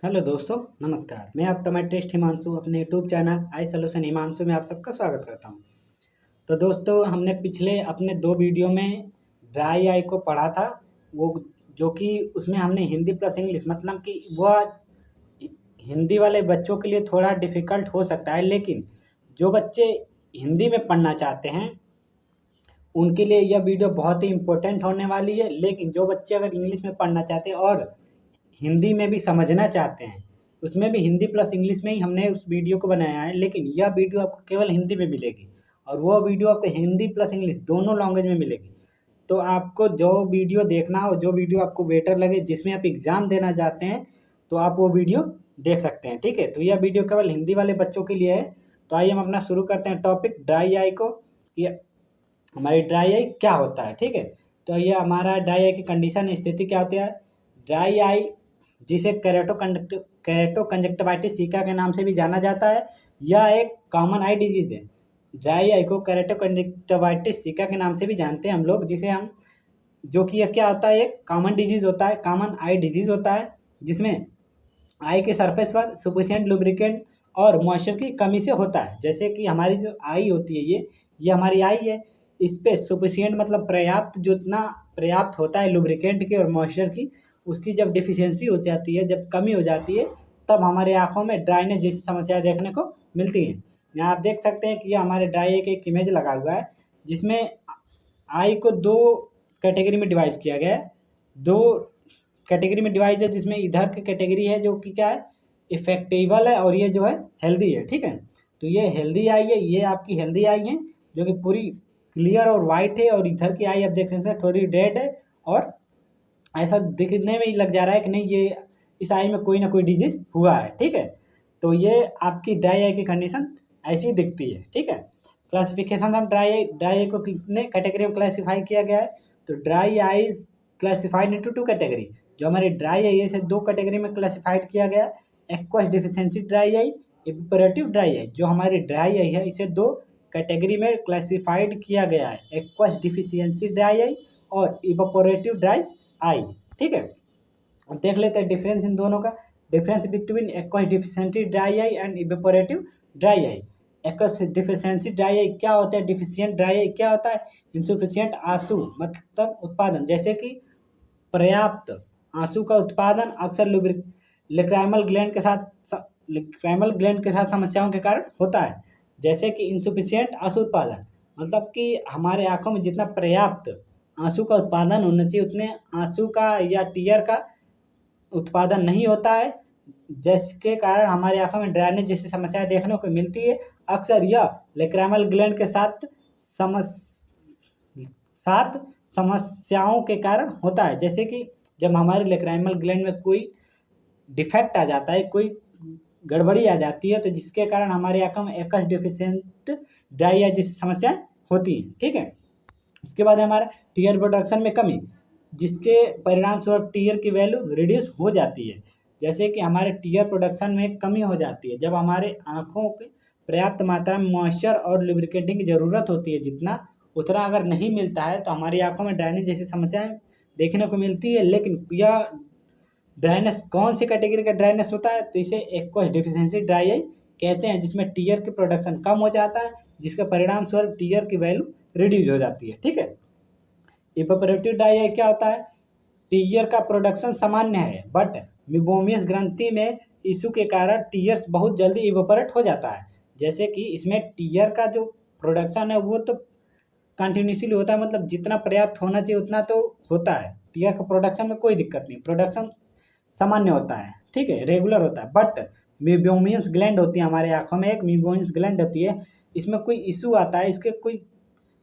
Hello दोस्तों, नमस्कार। मैं ऑप्टोमेट्रिस्ट हिमांशु अपने यूट्यूब चैनल आई सॉल्यूशन हिमांशु में आप सबका स्वागत करता हूं। तो दोस्तों, हमने पिछले अपने 2 वीडियो में ड्राई आई को पढ़ा था। वो जो कि उसमें हमने हिंदी प्लस इंग्लिश मतलब कि वह हिंदी वाले बच्चों के लिए थोड़ा डिफ़िकल्ट हो सकता है, लेकिन जो बच्चे हिंदी में पढ़ना चाहते हैं उनके लिए यह वीडियो बहुत ही इम्पोर्टेंट होने वाली है। लेकिन जो बच्चे अगर इंग्लिश में पढ़ना चाहते हैं और हिंदी में भी समझना चाहते हैं, उसमें भी हिंदी प्लस इंग्लिश में ही हमने उस वीडियो को बनाया है, लेकिन यह वीडियो आपको केवल हिंदी में मिलेगी और वो वीडियो आपको हिंदी प्लस इंग्लिश दोनों लैंग्वेज में मिलेगी। तो आपको जो वीडियो देखना हो, जो वीडियो आपको बेटर लगे, जिसमें आप एग्ज़ाम देना चाहते हैं, तो आप वो वीडियो देख सकते हैं, ठीक है? तो यह वीडियो केवल हिंदी वाले बच्चों के लिए है। तो आइए हम अपना शुरू करते हैं टॉपिक ड्राई आई को, कि हमारी ड्राई आई क्या होता है, ठीक है? तो ये हमारा ड्राई आई की कंडीशन स्थिति क्या होती है? ड्राई आई, जिसे केरेटो कंजक्टिवाइटिस सिका के नाम से भी जाना जाता है, यह एक कॉमन आई डिजीज है। ड्राई आई को केरेटो कंजक्टिवाइटिस सिका के नाम से भी जानते हैं हम लोग, जिसे हम जो कि यह क्या होता है, एक कॉमन डिजीज होता है, कॉमन आई डिजीज होता है, जिसमें आई के सरफेस पर सफिशिएंट लुब्रिकेंट और मॉइस्चर की कमी से होता है। जैसे कि हमारी जो आई होती है, ये हमारी आई है, इस पे सफिशिएंट मतलब पर्याप्त, जितना पर्याप्त होता है लुब्रिकेंट की और मॉइस्चर की, उसकी जब डिफिशियंसी हो जाती है, जब कमी हो जाती है, तब हमारे आँखों में ड्राइनेस जैसी समस्या देखने को मिलती है। यहाँ आप देख सकते हैं कि ये हमारे ड्राई आई का एक इमेज लगा हुआ है, जिसमें आई को 2 कैटेगरी में डिवाइड किया गया है। 2 कैटेगरी में डिवाइड है, जिसमें इधर की कैटेगरी है जो कि क्या है, इफेक्टिबल है, और ये जो है हेल्दी है, ठीक है? तो ये हेल्दी आई है, ये आपकी हेल्दी आई है, जो कि पूरी क्लियर और वाइट है, और इधर की आई आप देख सकते हैं थोड़ी रेड है, और ऐसा दिखने में ही लग जा रहा है कि नहीं, ये इस आई में कोई ना कोई डिजीज हुआ है, ठीक है? तो ये आपकी ड्राई आई की कंडीशन ऐसी दिखती है, ठीक है? क्लासिफिकेशन ऑफ ड्राई आई को कितने कैटेगरी में क्लासिफाई किया गया है? तो dry eyes classified into 2 category. जो हमारी ड्राई आई है, इसे 2 कैटेगरी में क्लासिफाइड किया गया है, aqueous deficiency dry eye, evaporative dry eye. जो हमारी ड्राई आई है, इसे 2 कैटेगरी में क्लासिफाइड किया गया है, एक्वस डिफिशियंसी ड्राई आई और इवेपोरेटिव ड्राई आई, ठीक है? अब देख लेते हैं डिफरेंस इन दोनों का। Difference between aqueous deficiency dry eye and evaporative dry eye. Aqueous deficiency dry eye क्या होता है? डिफिशियंट ड्राई आई क्या होता है? इनसफिशियंट आंसू मतलब उत्पादन, जैसे कि पर्याप्त आंसू का उत्पादन अक्सर लिक्राइमल ग्लैंड के साथ समस्याओं के कारण होता है। जैसे कि इनसफिशियंट आंसू उत्पादन मतलब कि हमारे आंखों में जितना पर्याप्त आंसू का उत्पादन होना चाहिए, उतने आंसू का या टीयर का उत्पादन नहीं होता है, जिसके कारण हमारी आंखों में ड्राइनेस जैसी समस्याएं देखने को मिलती है। अक्सर यह लेक्रामल ग्लैंड के साथ समस्याओं के कारण होता है। जैसे कि जब हमारे लेक्राइमल ग्लैंड में कोई डिफेक्ट आ जाता है, कोई गड़बड़ी आ जाती है, तो जिसके कारण हमारी आंखों में एक्वस डिफिशिएंट ड्राई आई जैसी समस्याएं होती हैं, ठीक है? उसके बाद है हमारा टीयर प्रोडक्शन में कमी, जिसके परिणाम स्वरूप टीयर की वैल्यू रिड्यूस हो जाती है। जैसे कि हमारे टीयर प्रोडक्शन में कमी हो जाती है, जब हमारे आँखों की पर्याप्त मात्रा में मॉइस्चर और लुब्रिकेटिंग की ज़रूरत होती है, जितना उतना अगर नहीं मिलता है, तो हमारी आँखों में ड्राइनेस जैसी समस्याएँ देखने को मिलती है। लेकिन यह ड्राइनेस कौन सी कैटेगरी का ड्राइनेस होता है? तो इसे एक्वस डिफिशियंसी ड्राई आई कहते हैं, जिसमें टीयर की प्रोडक्शन कम हो जाता है, जिसके परिणाम स्वरूप टीयर की वैल्यू रिड्यूस हो जाती है, ठीक है? इवेपोरेटिव ड्राई आई क्या होता है? टीयर का प्रोडक्शन सामान्य है, बट मीबोमियस ग्रंथि में इशू के कारण टीयर्स बहुत जल्दी इवेपोरेट हो जाता है। जैसे कि इसमें टीयर का जो प्रोडक्शन है, वो तो कंटिन्यूसली होता है, मतलब जितना पर्याप्त होना चाहिए उतना तो होता है। टीयर का प्रोडक्शन में कोई दिक्कत नहीं, प्रोडक्शन सामान्य होता है, ठीक है, रेगुलर होता है। बट मीबोमियस ग्लैंड होती है हमारे आँखों में, एक मीबोमियस ग्लैंड होती है, इसमें कोई इशू आता है, इसके कोई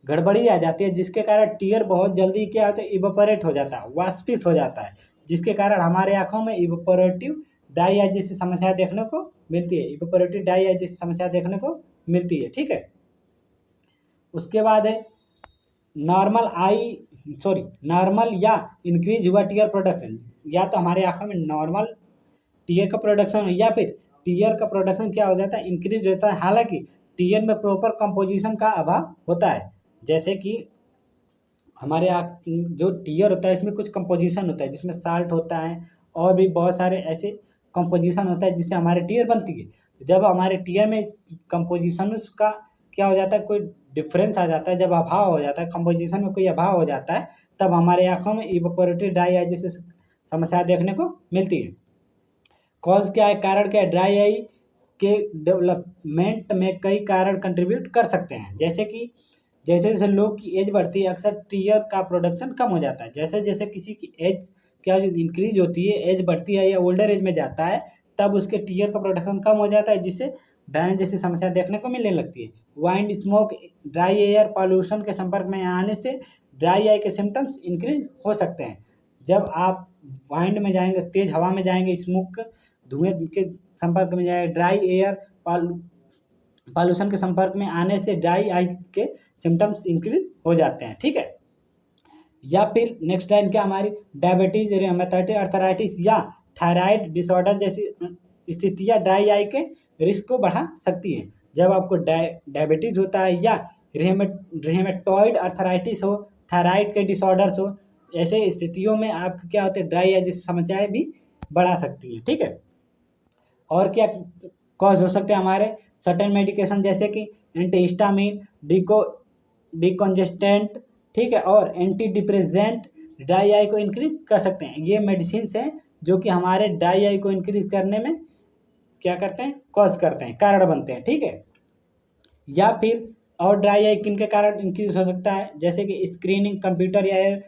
गड़बड़ी आ जाती है, जिसके कारण टीयर बहुत जल्दी क्या होता है, इवेपोरेट हो जाता है, वाष्पित हो जाता है, जिसके कारण हमारे आँखों में इवेपोरेटिव ड्राई आई जैसी समस्या देखने को मिलती है, इवेपोरेटिव ड्राई आई जैसी समस्या देखने को मिलती है, ठीक है? उसके बाद है नॉर्मल या इंक्रीज हुआ टीयर प्रोडक्शन। या तो हमारे आँखों में नॉर्मल टीयर का प्रोडक्शन हो, या फिर टीयर का प्रोडक्शन क्या हो जाता है, इंक्रीज रहता है। हालांकि टीयर में प्रॉपर कंपोजिशन का अभाव होता है। जैसे कि हमारे जो टीयर होता है, इसमें कुछ कंपोजिशन होता है, जिसमें साल्ट होता है और भी बहुत सारे ऐसे कंपोजिशन होता है जिससे हमारे टीयर बनती है। तो जब हमारे टीयर में कंपोजिशन का क्या हो जाता है, कोई डिफरेंस आ जाता है, जब अभाव हो जाता है, कंपोजिशन में कोई अभाव हो जाता है, तब हमारे आँखों में इवेपोरेटिव ड्राई आई जैसी समस्या देखने को मिलती है। कॉज क्या है, कारण क्या है, ड्राई आई के डेवलपमेंट में कई कारण कंट्रीब्यूट कर सकते हैं, जैसे कि जैसे जैसे लोग की एज बढ़ती है अक्सर टीयर का प्रोडक्शन कम हो जाता है। जैसे जैसे किसी की एज क्या जो इंक्रीज होती है, एज बढ़ती है या ओल्डर एज में जाता है, तब उसके टीयर का प्रोडक्शन कम हो जाता है, जिससे ड्राई जैसी समस्या देखने को मिलने लगती है। Wind smoke, dry air pollution के संपर्क में आने से ड्राई आई के सिम्टम्स इंक्रीज हो सकते हैं। जब आप वाइंड में जाएंगे, तेज हवा में जाएंगे, स्मोक धुएं के संपर्क में जाएंगे, ड्राई एयर पॉल्यूशन के संपर्क में आने से ड्राई आई के सिम्टम्स इंक्रीज हो जाते हैं। ठीक है, या फिर नेक्स्ट लाइन क्या हमारी, डायबिटीज, रेमेटोइड अर्थराइटिस या थायराइड डिसऑर्डर जैसी स्थितियां ड्राई आई के रिस्क को बढ़ा सकती हैं। जब आपको डायबिटीज होता है या रेमेटोइड अर्थराइटिस हो, थायराइड के डिसऑर्डर्स हो, ऐसे स्थितियों में आपको क्या होते हैं, ड्राई आई जैसी समस्याएं भी बढ़ा सकती हैं। ठीक है, और क्या कॉज हो सकते हैं हमारे, सर्टेन मेडिकेशन जैसे कि एंटीहिस्टामिन, डिकॉन्जेस्टेंट, ठीक है, और एंटी डिप्रेसेंट ड्राई आई को इंक्रीज कर सकते हैं। ये मेडिसिन हैं जो कि हमारे ड्राई आई को इंक्रीज करने में क्या करते हैं, कॉज करते हैं, कारण बनते हैं। ठीक है, या फिर और ड्राई आई किन के कारण इंक्रीज हो सकता है, जैसे कि स्क्रीनिंग, कंप्यूटर या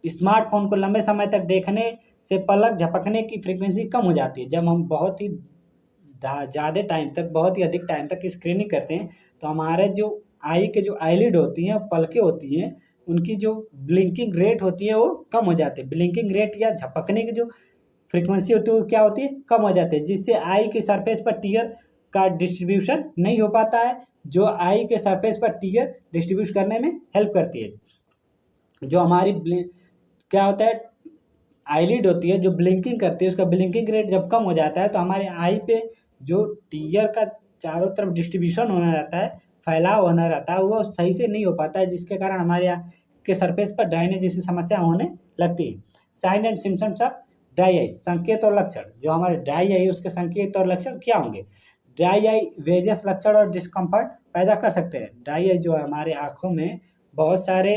स्मार्टफोन को लंबे समय तक देखने से पलक झपकने की फ्रीक्वेंसी कम हो जाती है। जब हम बहुत ही ज़्यादा टाइम तक, बहुत ही अधिक टाइम तक स्क्रीनिंग करते हैं, तो हमारे जो आई के जो आईलिड होती हैं, पलकें होती हैं, उनकी जो ब्लिंकिंग रेट होती है वो कम हो जाती है। ब्लिंकिंग रेट या झपकने की जो फ्रीक्वेंसी होती है वो क्या होती है, कम हो जाती है, जिससे आई के सरफेस पर टीयर का डिस्ट्रीब्यूशन नहीं हो पाता है, जो आई के सरफेस पर टीयर डिस्ट्रीब्यूट करने में हेल्प करती है। जो हमारी क्या होता है, आईलिड होती है जो ब्लिंकिंग करती है, उसका ब्लिंकिंग रेट जब कम हो जाता है तो हमारे आई पे जो टीयर का चारों तरफ डिस्ट्रीब्यूशन होना रहता है, फैलाव होना रहता है, वो सही से नहीं हो पाता है, जिसके कारण हमारे यहाँ के सरफेस पर ड्राइनेज जैसी समस्या होने लगती है। Sign and symptoms of dry eye, संकेत और लक्षण, जो हमारे ड्राई आई उसके संकेत और लक्षण क्या होंगे। ड्राई आई वेरियस लक्षण और डिस्कम्फर्ट पैदा कर सकते हैं। ड्राई आई जो है हमारे आँखों में बहुत सारे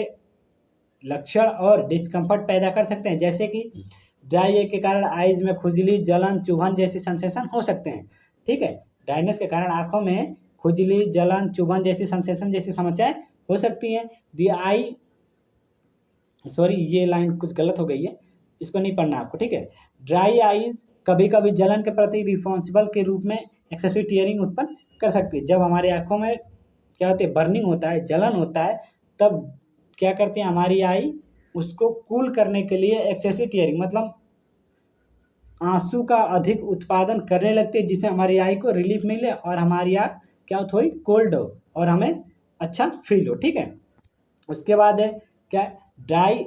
लक्षण और डिस्कम्फर्ट पैदा कर सकते हैं, जैसे कि ड्राई आई के कारण आइज में खुजली, जलन, चुभन जैसी सेंसेशन हो सकते हैं। ठीक है, ड्राइनेस के कारण आंखों में खुजली, जलन, चुभन जैसी सेंसेशन जैसी समस्याएं हो सकती हैं। दी आई, सॉरी ये लाइन कुछ गलत हो गई है, इसको नहीं पढ़ना आपको। ठीक है, ड्राई आईज कभी कभी जलन के प्रति रिस्पॉन्सिबल के रूप में एक्सेसिव टीयरिंग उत्पन्न कर सकती है। जब हमारे आंखों में क्या होती है, बर्निंग होता है, जलन होता है, तब क्या करती है हमारी आई, उसको कूल करने के लिए एक्सेसिव टीयरिंग मतलब आंसू का अधिक उत्पादन करने लगती है, जिससे हमारी आई को रिलीफ मिले और हमारी आँख क्या हो, थोड़ी कोल्ड हो और हमें अच्छा फील हो। ठीक है, उसके बाद है क्या, ड्राई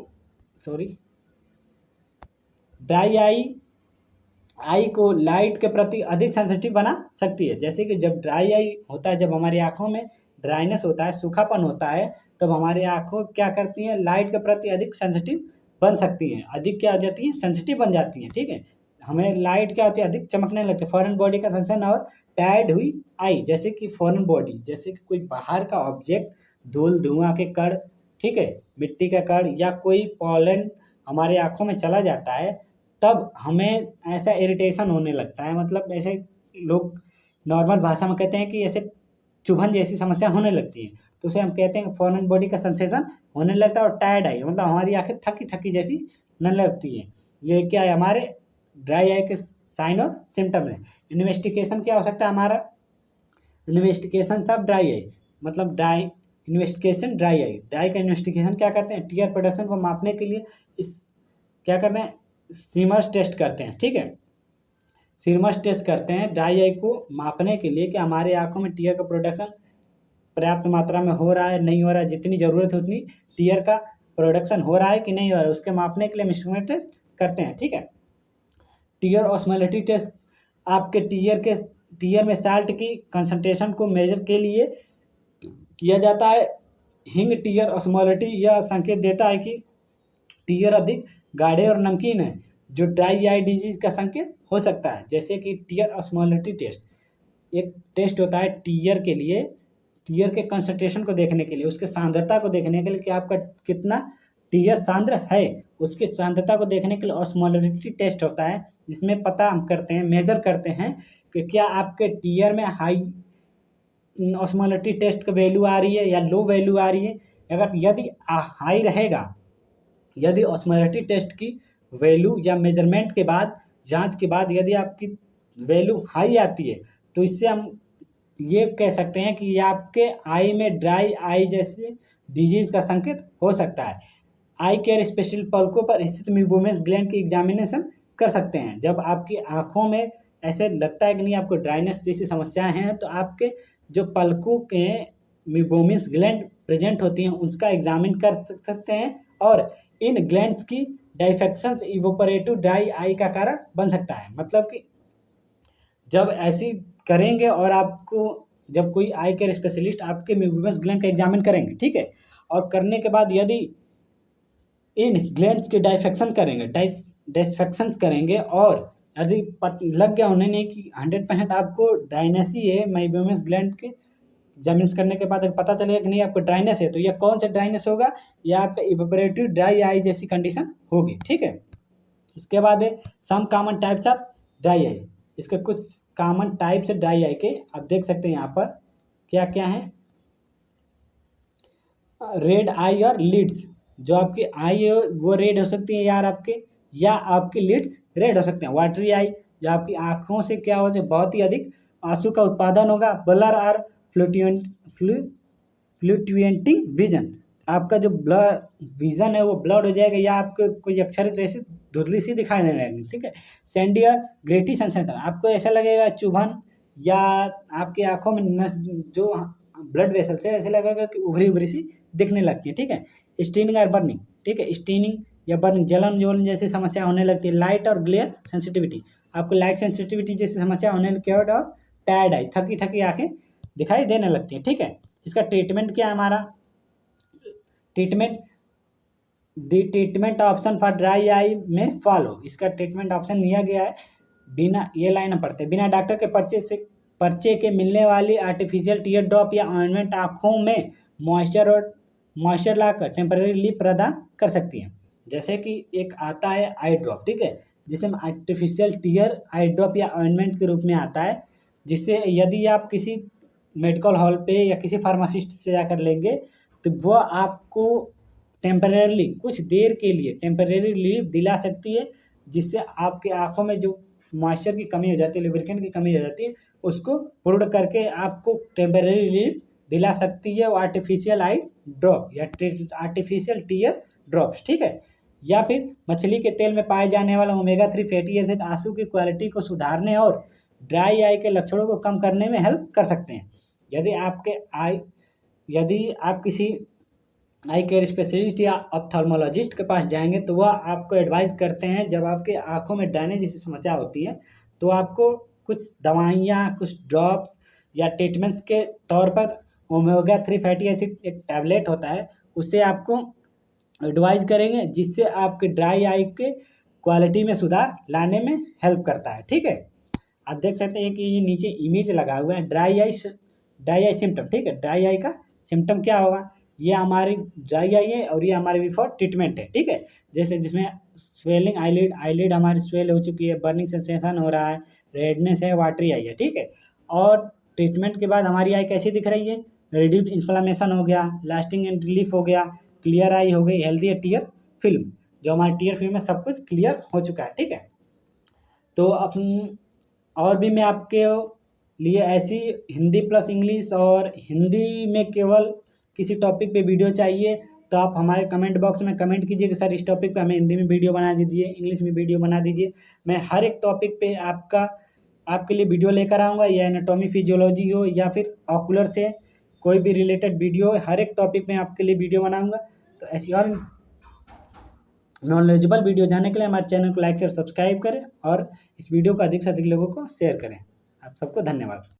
आई को लाइट के प्रति अधिक सेंसिटिव बना सकती है। जैसे कि जब ड्राई आई होता है, जब हमारी आँखों में ड्राइनेस होता है, सूखापन होता है, तब हमारी आँखों क्या करती हैं, लाइट के प्रति अधिक सेंसिटिव बन सकती हैं, अधिक क्या हो जाती हैं, सेंसिटिव बन जाती हैं। ठीक है, हमें लाइट क्या होती है, अधिक चमकने लगती है। फॉरेन बॉडी का सेंसेशन और टायर्ड हुई आई, जैसे कि फॉरेन बॉडी, जैसे कि कोई बाहर का ऑब्जेक्ट, धूल, धुआं के कण, ठीक है, मिट्टी का कण या कोई पॉलन हमारे आँखों में चला जाता है, तब हमें ऐसा इरिटेशन होने लगता है। मतलब ऐसे लोग नॉर्मल भाषा में कहते हैं कि ऐसे चुभन जैसी समस्या होने लगती है, तो उसे हम कहते हैं फॉरेन बॉडी का सेंसेशन होने लगता है। और टायर्ड आई मतलब हमारी आँखें थकी थकी जैसी न लगती है। ये क्या है, हमारे ड्राई आई के साइन और सिम्टम है। इन्वेस्टिगेशन क्या हो सकता है हमारा, इन्वेस्टिगेशन सब ड्राई आई मतलब ड्राई आई, ड्राई का इन्वेस्टिगेशन क्या करते हैं, टीयर प्रोडक्शन को मापने के लिए इस क्या करते हैं, सीमर्स टेस्ट करते हैं। ठीक है, सीमर्स टेस्ट करते हैं ड्राई आई को मापने के लिए कि हमारे आंखों में टीयर का प्रोडक्शन पर्याप्त मात्रा में हो रहा है, नहीं हो रहा है, जितनी ज़रूरत है उतनी टीयर का प्रोडक्शन हो रहा है कि नहीं हो रहा है, उसके मापने के लिए इंस्ट्रूमेंट टेस्ट करते हैं। ठीक है, टीयर ऑस्मोलिटी टेस्ट आपके टीयर में साल्ट की कंसंट्रेशन को मेजर के लिए किया जाता है। हिंग टीयर ऑस्मोलिटी यह संकेत देता है कि टीयर अधिक गाढ़े और नमकीन है। जो ड्राई आई डिजीज का संकेत हो सकता है, जैसे कि टीयर ऑस्मोलरिटी टेस्ट। एक टेस्ट होता है टीयर के लिए, टीयर के कंसंट्रेशन को देखने के लिए, उसके सांद्रता को देखने के लिए कि आपका कितना टीयर सांद्र है, उसकी सांद्रता को देखने के लिए ऑस्मोलरिटी टेस्ट होता है, जिसमें पता हम करते हैं, मेजर करते हैं कि क्या आपके टीयर में हाई ऑस्मोलरिटी टेस्ट का वैल्यू आ रही है या लो वैल्यू आ रही है। अगर यदि हाई रहेगा, यदि ऑस्मोलरिटी टेस्ट की वैल्यू या मेजरमेंट के बाद, जांच के बाद यदि आपकी वैल्यू हाई आती है, तो इससे हम ये कह सकते हैं कि ये आपके आई में ड्राई आई जैसे डिजीज का संकेत हो सकता है। आई केयर स्पेशलिस्ट पलकों पर स्थित म्यूकोमस ग्लैंड की एग्जामिनेशन कर सकते हैं। जब आपकी आंखों में ऐसे लगता है कि नहीं आपको ड्राइनेस जैसी समस्याएं हैं, तो आपके जो पलकों के म्यूकोमस ग्लैंड प्रेजेंट होती हैं उसका एग्जामिन कर सकते हैं, और इन ग्लैंड्स की डाइफेक्शंस इवोपरेटिव ड्राई आई का कारण बन सकता है। मतलब कि जब ऐसी करेंगे और आपको जब कोई आई केयर स्पेशलिस्ट आपके म्यूकोमस ग्लैंड का एग्जामिन करेंगे, ठीक है, और करने के बाद यदि इन ग्लैंड्स के डाइफेक्शन करेंगे, डिसफेक्शंस करेंगे, और यदि लग गया उन्हें नहीं कि 100% आपको ड्राइनेस ही है म्यूकोमस ग्लैंड के एग्जामिन करने के बाद अगर पता चलेगा कि नहीं आपको ड्राइनेस है, तो यह कौन सा ड्राइनेस होगा, यह आपका इवेपोरेटिव ड्राई आई जैसी कंडीशन होगी, ठीक है। उसके बाद है some common types of dry eye. इसके कुछ कॉमन टाइप्स है ड्राई आई के, आप देख सकते हैं यहाँ पर क्या क्या है। रेड आई और लिड्स, जो आपकी आई है वो रेड हो सकती है यार आपके, या आपकी लिड्स रेड हो सकते हैं। वाटरी आई, जो आपकी आँखों से क्या होते हैं, बहुत ही अधिक आंसू का उत्पादन होगा। ब्लर और फ्लूक्चुएटिंग विजन, आपका जो ब्लर विजन है वो ब्लड हो जाएगा, या आपको कोई अक्षर जैसे धुंधली सी दिखाई देने लगेगी, ठीक है। सैंडी और ग्रेटी सेंसेशन, आपको ऐसा लगेगा चुभन, या आपकी आंखों में जो ब्लड वेसल्स है ऐसे लगेगा कि उभरी उभरी सी दिखने लगती है, ठीक है। स्टीनिंग और बर्निंग, ठीक है, स्टीनिंग या बर्निंग, जलन जोलन जैसी समस्या होने लगती है। लाइट और ग्लेयर सेंसिटिविटी, आपको लाइट सेंसिटिविटी जैसी समस्या होने लगती है, और टायर्ड आई, थकी थकी आंखें दिखाई देने लगती है, ठीक है। इसका ट्रीटमेंट क्या है हमारा, treatment the treatment option for dry eye में फॉलो, इसका ट्रीटमेंट ऑप्शन दिया गया है, बिना ये लाइन पढ़ते हैं, बिना डॉक्टर के पर्चे के मिलने वाली आर्टिफिशियल टीयर ड्रॉप या ऑइंटमेंट आँखों में मॉइस्चर लाकर टेम्परेरी रिलीफ प्रदान कर सकती है। जैसे कि एक आता है आई ड्रॉप, ठीक है, जिसे हम आर्टिफिशियल टीयर आई ड्रॉप या ऑइंटमेंट के रूप में आता है, जिससे यदि आप किसी मेडिकल हॉल पे या किसी फार्मासिस्ट से जाकर लेंगे, तो वो आपको टेम्परेरली कुछ देर के लिए टेम्परेरी रिलीफ दिला सकती है, जिससे आपके आँखों में जो मॉइस्चर की कमी हो जाती है, लुब्रिकेंट की कमी हो जाती है, उसको पूर्ण करके आपको टेम्परेरी रिलीफ दिला सकती है वो आर्टिफिशियल आई ड्रॉप या आर्टिफिशियल टीयर ड्रॉप्स, ठीक है। या फिर मछली के तेल में पाए जाने वाला ओमेगा 3 फैटी एसिड आंसू की क्वालिटी को सुधारने और ड्राई आई के लक्षणों को कम करने में हेल्प कर सकते हैं। यदि आप किसी आई केयर स्पेशलिस्ट या ऑप्थेल्मोलॉजिस्ट के पास जाएंगे, तो वह आपको एडवाइस करते हैं, जब आपके आँखों में ड्राइनेज जैसी समस्या होती है, तो आपको कुछ दवाइयाँ, कुछ ड्रॉप्स या ट्रीटमेंट्स के तौर पर ओमेगा 3 फैटी एसिड एक टैबलेट होता है, उससे आपको एडवाइस करेंगे, जिससे आपके ड्राई आई के क्वालिटी में सुधार लाने में हेल्प करता है, ठीक है। आप देख सकते हैं कि ये नीचे इमेज लगा हुआ है ड्राई आई सिम्टम, ठीक है। ड्राई आई का सिम्टम क्या होगा, ये हमारी ड्राई आई है और ये हमारे बिफोर ट्रीटमेंट है, ठीक है। जैसे जिसमें स्वेलिंग, आईलिड हमारी स्वेल हो चुकी है, बर्निंग सेंसेशन हो रहा है, रेडनेस है, वाटरी आई है, ठीक है। और ट्रीटमेंट के बाद हमारी आई कैसी दिख रही है, रिड्यूस इन्फ्लामेशन हो गया, लास्टिंग एंड रिलीफ हो गया, क्लियर आई हो गई, हेल्दी टीयर फिल्म, जो हमारी टीयर फिल्म में सब कुछ क्लियर हो चुका है, ठीक है। तो अपन और भी मैं आपके लिए ऐसी हिंदी प्लस इंग्लिश और हिंदी में केवल किसी टॉपिक पे वीडियो चाहिए, तो आप हमारे कमेंट बॉक्स में कमेंट कीजिए कि सर इस टॉपिक पे हमें हिंदी में वीडियो बना दीजिए, इंग्लिश में वीडियो बना दीजिए। मैं हर एक टॉपिक पे आपके लिए वीडियो लेकर आऊँगा, या एनाटॉमी फिजियोलॉजी हो या फिर ऑकुलर से कोई भी रिलेटेड वीडियो, हर एक टॉपिक में आपके लिए वीडियो बनाऊँगा। तो ऐसी और नॉलेजेबल वीडियो जानने के लिए हमारे चैनल को लाइक शेयर सब्सक्राइब करें, और इस वीडियो को अधिक से अधिक लोगों को शेयर करें। आप सबको धन्यवाद।